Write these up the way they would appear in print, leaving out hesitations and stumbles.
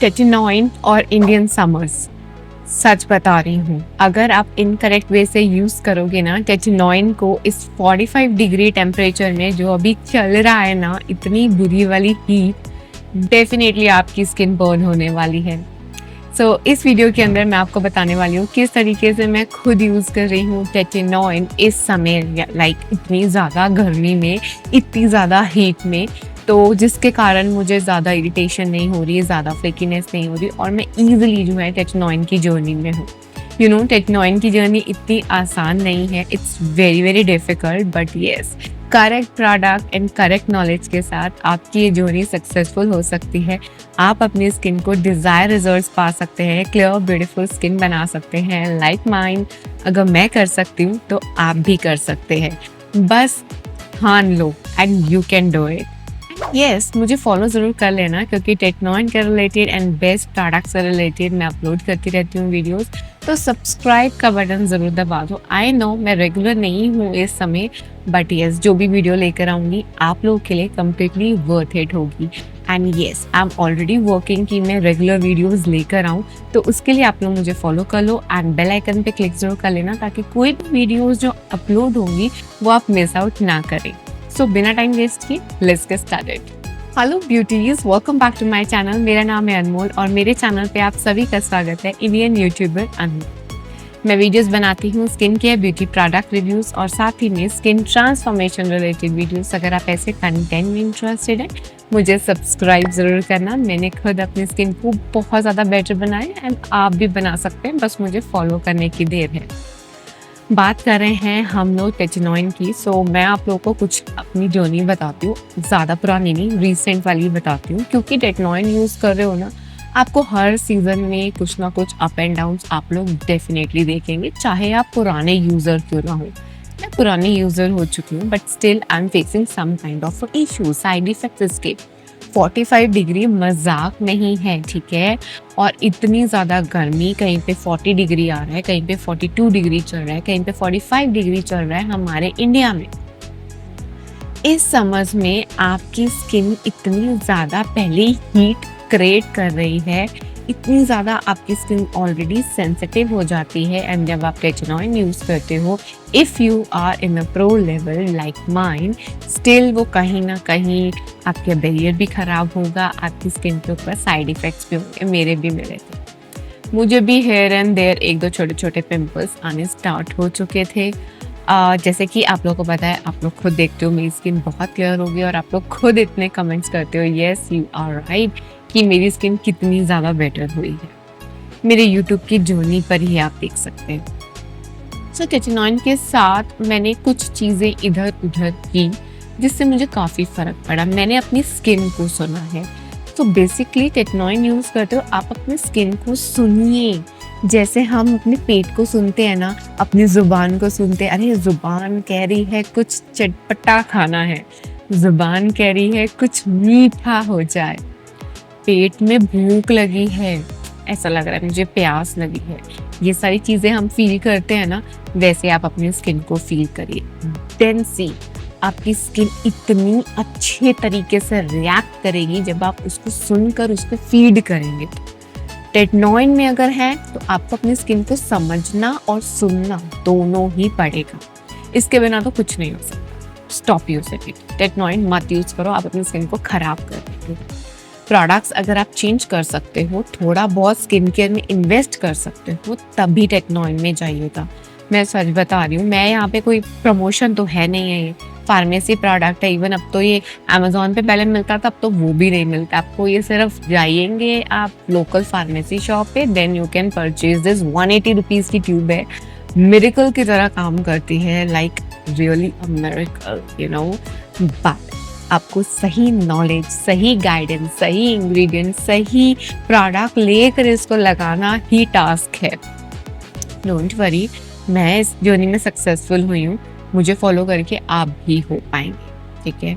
टेटिनॉइन और Indian summers, सच बता रही हूँ, अगर आप इनकरेक्ट वे से यूज़ करोगे ना टेटिनॉइन को इस 45 डिग्री टेम्परेचर में जो अभी चल रहा है ना, इतनी बुरी वाली हीट, डेफिनेटली आपकी स्किन बर्न होने वाली है। इस वीडियो के अंदर मैं आपको बताने वाली हूँ किस तरीके से मैं खुद यूज़ कर रही हूँ टेटिनॉइन इस समय, इतनी ज़्यादा गर्मी में, इतनी ज़्यादा हीट में, तो जिसके कारण मुझे ज़्यादा इरिटेशन नहीं हो रही है, ज़्यादा फ्लेकीनेस नहीं हो रही और मैं ईजिली जो है टेटिनॉइन की जर्नी में हूँ। टेटिनॉइन की जर्नी इतनी आसान नहीं है, it's very very difficult, but yes, correct product and correct knowledge के साथ आपकी ये जर्नी सक्सेसफुल हो सकती है। आप अपनी स्किन को डिज़ायर रिजल्ट्स पा सकते हैं, क्लियर ब्यूटीफुल स्किन बना सकते हैं लाइक माइन। अगर मैं कर सकती हूँ तो आप भी कर सकते हैं, बस ठान लो and you can do it. Yes, मुझे फॉलो ज़रूर कर लेना क्योंकि टेक्नॉइन के रिलेटेड एंड बेस्ट प्रोडक्ट्स से रिलेटेड मैं अपलोड करती रहती हूँ वीडियोस, तो सब्सक्राइब का बटन ज़रूर दबा दो। आई नो मैं रेगुलर नहीं हूँ इस समय, बट यस, जो भी वीडियो लेकर आऊँगी आप लोगों के लिए कम्प्लीटली वर्थ इट होगी। And yes, I am already working कि मैं रेगुलर वीडियोस लेकर आऊँ, तो उसके लिए आप लोग मुझे फॉलो कर लो एंड बेल आइकन पे क्लिक ज़रूर कर लेना ताकि कोई भी वीडियोस जो अपलोड होंगी वो आप मिस आउट ना करें। सो बिना टाइम वेस्ट किए let's get started. Hello beauties, welcome back to my channel. मेरा नाम है अनमोल और मेरे चैनल पे आप सभी का स्वागत है, इंडियन यूट्यूबर अनमोल। मैं वीडियोस बनाती हूँ skin care, beauty product reviews और साथ ही में स्किन ट्रांसफॉर्मेशन रिलेटेड वीडियोस। अगर आप ऐसे कंटेंट में इंटरेस्टेड हैं, मुझे सब्सक्राइब ज़रूर करना। मैंने खुद अपनी स्किन को बहुत ज़्यादा बेटर बनाया एंड आप भी बना सकते हैं, बस मुझे फॉलो करने की देर है। बात कर रहे हैं हम लोग टेटिनॉइन की, सो मैं आप लोगों को कुछ अपनी जर्नी बताती हूँ, ज़्यादा पुरानी नहीं, रिसेंट वाली बताती हूँ, क्योंकि टेटिनॉइन यूज़ कर रहे हो ना, आपको हर सीज़न में कुछ ना कुछ अप एंड डाउन्स आप लोग डेफिनेटली देखेंगे, चाहे आप पुराने यूज़र क्यों ना हो। मैं पुरानी यूज़र हो चुकी हूँ, but still I am facing some kind of issue, side effects इसके। 45 डिग्री मजाक नहीं है, ठीक है। और इतनी ज़्यादा गर्मी, कहीं पे 40 डिग्री आ रहा है, कहीं पे 42 डिग्री चल रहा है, कहीं पे 45 डिग्री चल रहा है हमारे इंडिया में। इस समर्स में आपकी स्किन इतनी ज़्यादा पहले हीट क्रिएट कर रही है, इतनी ज़्यादा आपकी स्किन ऑलरेडी सेंसिटिव हो जाती है। एंड जब आप टेटिनॉइन यूज़ करते हो, if you are in a pro level like mine, still वो कहीं ना कहीं आपके बैरियर भी ख़राब होगा, आपकी स्किन के ऊपर साइड इफ़ेक्ट्स भी होंगे। मेरे भी मिले थे, मुझे भी हेयर एंड देयर एक दो छोटे छोटे पिंपल्स आने स्टार्ट हो चुके थे। जैसे कि आप लोगों को पता है, आप लोग खुद देखते हो मेरी स्किन बहुत क्लियर होगी और आप लोग खुद इतने कमेंट्स करते हो, येस यू आर राइट, कि मेरी स्किन कितनी ज़्यादा बेटर हुई है। मेरे यूट्यूब की जर्नी पर ही आप देख सकते हैं। सो टेटिनॉइन के साथ मैंने कुछ चीज़ें इधर उधर की जिससे मुझे काफ़ी फ़र्क पड़ा। मैंने अपनी स्किन को सुना है। तो बेसिकली टेटिनॉइन यूज़ करते हो, आप अपनी स्किन को सुनिए, जैसे हम अपने पेट को सुनते हैं ना, अपनी ज़ुबान को सुनते हैं। अरे ज़ुबान कह रही है कुछ चटपटा खाना है, ज़ुबान कह रही है कुछ मीठा हो जाए, पेट में भूख लगी है, ऐसा लग रहा है मुझे प्यास लगी है, ये सारी चीज़ें हम फील करते हैं ना, वैसे आप अपनी स्किन को फील करिए। देन सी, आपकी स्किन इतनी अच्छे तरीके से रिएक्ट करेगी जब आप उसको सुनकर उस पर फीड करेंगे। टेटिनॉइन में अगर है तो आपको अपनी स्किन को समझना और सुनना दोनों ही पड़ेगा, इसके बिना तो कुछ नहीं हो सकता। स्टॉप यूजिंग इट, टेटिनॉइन मत यूज़ करो, आप अपनी स्किन को ख़राब कर देते हो। प्रोडक्ट्स अगर आप चेंज कर सकते हो, थोड़ा बहुत स्किन केयर में इन्वेस्ट कर सकते हो, तभी टेटिनॉइन में जाइएगा। मैं सच बता रही हूँ, मैं यहाँ पे कोई प्रमोशन तो है नहीं है, ये फार्मेसी प्रोडक्ट है। इवन अब तो ये अमेजोन पे पहले मिलता था, अब तो वो भी नहीं मिलता आपको। ये सिर्फ जाइएंगे आप लोकल फार्मेसी शॉप पे, then you can purchase this. 180 rupees की ट्यूब है, मिरेकल की तरह काम करती है, like really a miracle, you know. But आपको सही नॉलेज, सही गाइडेंस, सही इंग्रेडिएंट, सही प्रोडक्ट लेकर इसको लगाना ही टास्क है। डोंट वरी, मैं इस जर्नी में सक्सेसफुल हुई हूँ, मुझे फॉलो करके आप भी हो पाएंगे, ठीक है।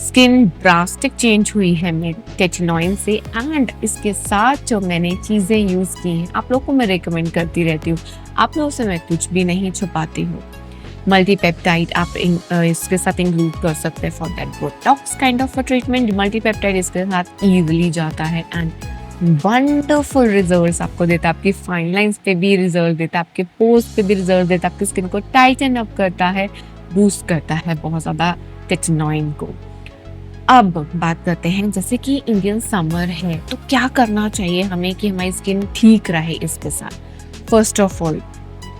स्किन ड्रास्टिक चेंज हुई है मेरी टेटिनॉइन से, एंड इसके साथ जो मैंने चीज़ें यूज़ की हैं आप लोगों को मैं रिकमेंड करती रहती हूँ, आप लोगों से मैं कुछ भी नहीं छुपाती हूँ। मल्टीपेप्टाइड आप इसके साथ इंक्लूड कर सकते हैं for that botox kind of a treatment. Multipeptide इसके साथ ईजिली जाता है एंड वंडरफुल रिजल्ट्स आपको देता है, आपकी फाइन लाइंस पे भी रिजल्ट देता है, आपके पोर्स पे भी रिजल्ट देता है, आपकी स्किन को टाइटन अप करता है, बूस्ट करता है बहुत ज़्यादा टेटनॉइन को। अब बात करते हैं, जैसे कि इंडियन समर है तो क्या करना चाहिए हमें कि हमारी स्किन ठीक रहे इसके साथ। First of all,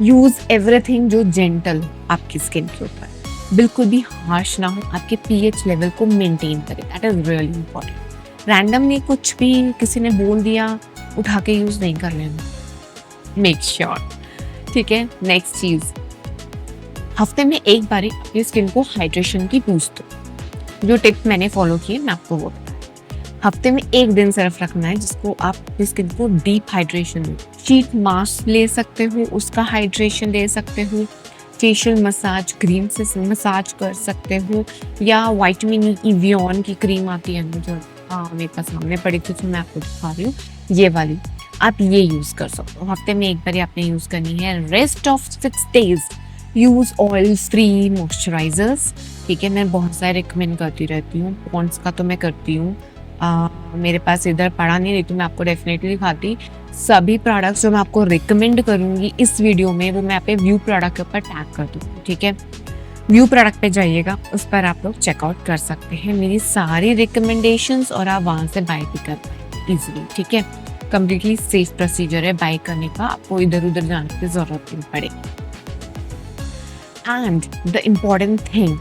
use everything जो जेंटल हो आपकी स्किन के ऊपर, बिल्कुल भी हार्श ना हो, आपके पीएच लेवल को मेंटेन करे, that is really important. Randomly कुछ भी किसी ने बोल दिया उठा के यूज़ नहीं कर लेना, मेक श्योर, ठीक है। नेक्स्ट चीज़, हफ्ते में एक बार अपनी स्किन को हाइड्रेशन की बूस्ट दो। जो टिप मैंने फॉलो किए मैं आपको वो बताऊँ। हफ्ते में एक दिन सिर्फ रखना है जिसको आप अपनी स्किन को डीप हाइड्रेशन दो। शीट मास्क ले सकते हो, उसका हाइड्रेशन ले सकते हो, फेशियल मसाज क्रीम से मसाज कर सकते हो, या विटामिन ई इवियन की क्रीम आती है जो मेरे पास सामने पड़ी थी तो मैं आपको दिखा रही हूँ, ये वाली आप ये यूज़ कर सकते हो। हफ्ते में एक बार आपने यूज़ करनी है। Rest of 6 days use oil free moisturisers, ठीक है। मैं बहुत सारे रिकमेंड करती रहती हूँ, पॉन्ड्स का तो मैं करती हूँ, मेरे पास इधर पड़ा नहीं तो मैं आपको डेफिनेटली दिखाती। सभी प्रोडक्ट्स जो मैं आपको रिकमेंड करूँगी इस वीडियो में वो मैं आप व्यू प्रोडक्ट के ऊपर टैग कर दूँगी, ठीक है। व्यू प्रोडक्ट पे जाइएगा, उस पर आप लोग चेकआउट कर सकते हैं मेरी सारी रिकमेंडेशंस और आप वहाँ से बाय भी कर पाएंगे ईजिली, ठीक है। कम्प्लीटली सेफ प्रोसीजर है बाय करने का, आपको इधर उधर जाने की ज़रूरत नहीं पड़ेगी। एंड द इम्पॉर्टेंट थिंग,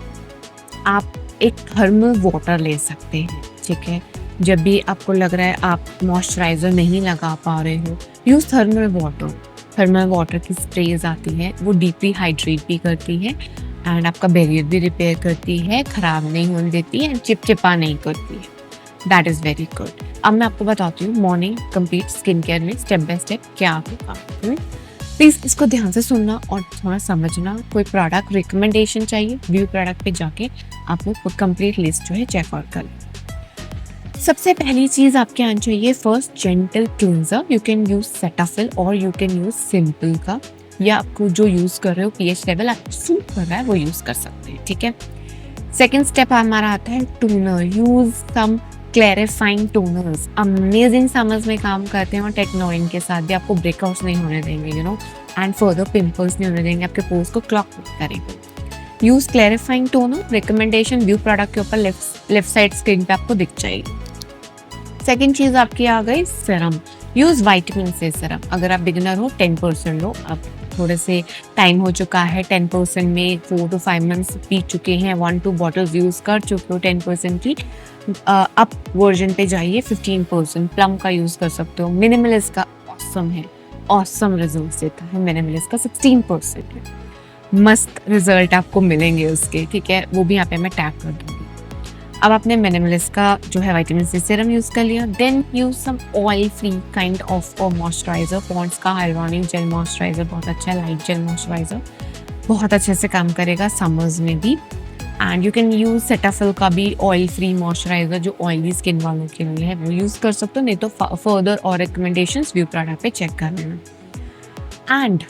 आप एक थर्मल वाटर ले सकते हैं, ठीक है। जब भी आपको लग रहा है आप मॉइस्चराइज़र नहीं लगा पा रहे हो, use thermal water. Thermal water की स्प्रेज आती है, वो डीपली हाइड्रेट भी करती है एंड आपका बैरियर भी रिपेयर करती है, ख़राब नहीं होने देती है, चिपचिपा नहीं करती है। That is very good. अब मैं आपको बताती हूँ मॉर्निंग कंप्लीट स्किन केयर में स्टेप बाय स्टेप क्या होगा। प्लीज़ इसको ध्यान से सुनना और थोड़ा समझना। कोई प्रोडक्ट रिकमेंडेशन चाहिए, व्यू प्रोडक्ट पे जाके आप लोग कंप्लीट लिस्ट जो है चेकआउट कर। सबसे पहली चीज़ आपके आनी चाहिए first gentle cleanser. You can use Cetaphil और यू कैन यूज़ सिंपल का, या आपको जो यूज़ कर रहे हो पीएच लेवल आपको सूट कर रहा है वो यूज़ कर सकते हैं, ठीक है। सेकेंड स्टेप हमारा आता है toner. Use some clarifying toners, amazing summers में काम करते हैं और टेटनॉइन के साथ भी आपको ब्रेकआउट्स नहीं होने देंगे, you know, and further pimples नहीं होने देंगे, आपके पोर्स को क्लॉग करेंगे। Use clarifying toner, recommendation view product के ऊपर लेफ्ट साइड स्क्रीन पे आपको दिख जाएगी। सेकेंड चीज़ आपकी आ गई serum. Use vitamin C serum. अगर आप बिगिनर हो 10% लो, अब थोड़े से टाइम हो चुका है, 10% में 4 to 5 months पी चुके हैं, 1-2 बॉटल्स यूज़ कर चुके हो 10% की, अप वर्जन पे जाइए 15%। प्लम का यूज़ कर सकते हो। मिनिमलिस्ट का ऑसम है, ऑसम रिजल्ट देता है। मिनिमलिस्ट का 16% है, मस्त रिजल्ट आपको मिलेंगे उसके, ठीक है। वो भी यहाँ पे मैं टैग कर दूँगी। अब आपने मिनिमलिस्ट का जो है विटामिन सी सीरम यूज़ कर लिया, then use some oil free kind of moisturiser. Pond's का हाइलुरोनिक जेल मॉइस्चराइजर बहुत अच्छा है, लाइट जेल मॉइस्चराइजर, बहुत अच्छे से काम करेगा समर्स में भी। And you can use Cetaphil का भी ऑयल फ्री मॉइस्चराइजर जो ऑयली स्किन वालों के लिए है वो यूज़ कर सकते हो, नहीं तो फर्दर और रिकमेंडेशंस व्यू प्रोडक्ट पे चेक कर लेना। एंड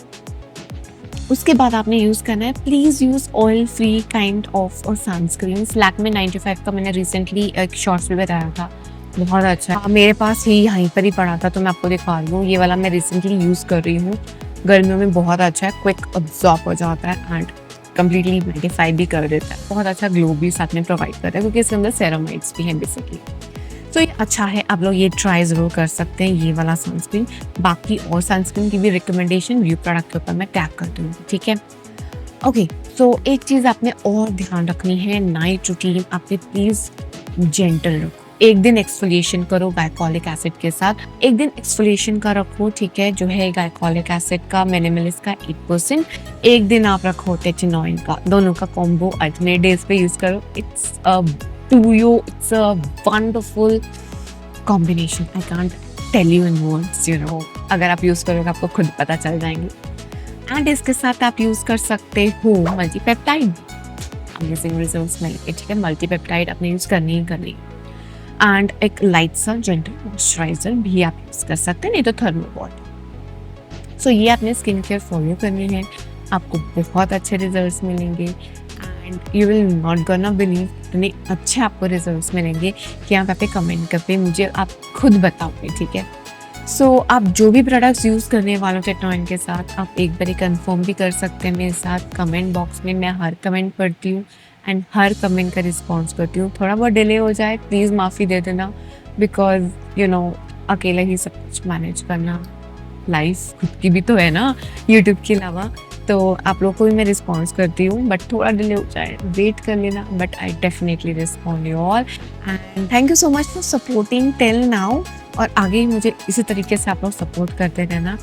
उसके बाद आपने यूज़ करना है, please use oil free kind of और सनस्क्रीन। लैक्मे 95 का मैंने रिसेंटली एक शॉर्ट्स में बताया था, बहुत अच्छा है। मेरे पास ही यहीं पर ही पड़ा था तो मैं आपको दिखा रही हूँ। ये वाला मैं रिसेंटली यूज़ कर रही हूँ, गर्मियों में बहुत अच्छा है, क्विक अब्जॉर्ब हो जाता है एंड कम्प्लीटली मैटिफाई भी कर देता है, बहुत अच्छा ग्लो भी साथ में प्रोवाइड करता है क्योंकि इसके अंदर सेरामाइड्स भी हैं बेसिकली। तो ये अच्छा है, आप लोग ये ट्राई ज़रूर कर सकते हैं ये वाला सनस्क्रीन। बाकी और सनस्क्रीन की भी रिकमेंडेशन व्यू प्रोडक्ट के ऊपर मैं टैग कर दूँगी, ठीक है। ओके, सो एक चीज़ आपने और ध्यान रखनी है, नाइट रूटीन आपने प्लीज़ जेंटल रखो। एक दिन एक्सफोलिएशन करो ग्लाइकोलिक एसिड के साथ, एक दिन एक्सफोलिएशन का रखो, ठीक है, जो है ग्लाइकोलिक एसिड का, मिनिमलिस्ट का 8%। एक दिन आप रखो टेटनॉइन का, दोनों का कॉम्बो अल्टरनेट डेज पे यूज़ करो। It's it's a wonderful combination. I can't tell you in words, you know. अगर आप यूज़ करोगे आपको खुद पता चल जाएंगे। एंड इसके साथ आप यूज़ कर सकते हो मल्टीपेप्टाइड, अमेजिंग रिजल्ट्स मिलेंगे, ठीक है। मल्टीपेप्टाइड आपने यूज़ करनी ही करनी। एंड एक लाइट सा जेंटल मॉइस्चराइजर भी आप यूज़ कर सकते हैं, नहीं तो थर्मल वाटर। सो ये आपने स्किन केयर फॉलो करनी है, आपको बहुत अच्छे रिजल्ट्स मिलेंगे and you will not gonna believe इतने अच्छे आपको रिजल्ट्स मिलेंगे कि आप यहाँ पे कमेंट करके मुझे आप खुद बताओगे, ठीक है। सो आप जो भी प्रोडक्ट्स यूज़ करने वाले हो टेक्नोइन के साथ, आप एक बारी कंफर्म भी कर सकते हैं मेरे साथ कमेंट बॉक्स में। मैं हर कमेंट पढ़ती हूँ एंड हर कमेंट का रिस्पॉन्स करती हूँ। थोड़ा बहुत डिले हो जाए प्लीज़ माफ़ी दे देना, बिकॉज़ अकेले ही सब कुछ मैनेज करना, लाइफ खुद की भी तो है ना यूट्यूब के अलावा। तो आप लोग को भी मैं रिस्पॉन्स करती हूँ, बट थोड़ा डिले हो जाए वेट कर लेना, but I definitely respond you all and thank you so much for supporting till now. और आगे ही मुझे इसी तरीके से आप लोग सपोर्ट करते रहना।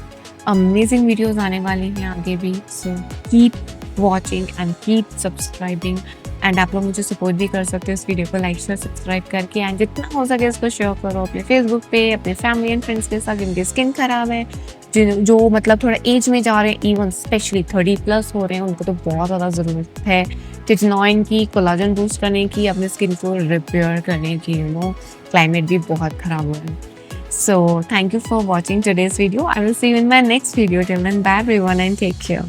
अमेजिंग वीडियोस आने वाली हैं आगे भी, so keep watching and keep subscribing. And आप लोग मुझे सपोर्ट भी कर सकते हो इस वीडियो को लाइक शेयर सब्सक्राइब करके, एंड जितना हो सके इसको शेयर करो अपने फेसबुक पे, अपने फैमिली एंड फ्रेंड्स के साथ जिनकी स्किन खराब है, जो मतलब थोड़ा एज में जा रहे हैं, इवन स्पेशली 30+ हो रहे हैं, उनको तो बहुत ज़्यादा ज़रूरत है टिटनॉइन की, कोलाजन बूस्ट करने की, अपने स्किन को रिपेयर करने की। क्लाइमेट भी बहुत ख़राब हो रहा है। So thank you for watching today's video. I will see you in my next video. Till then, bye everyone and take care.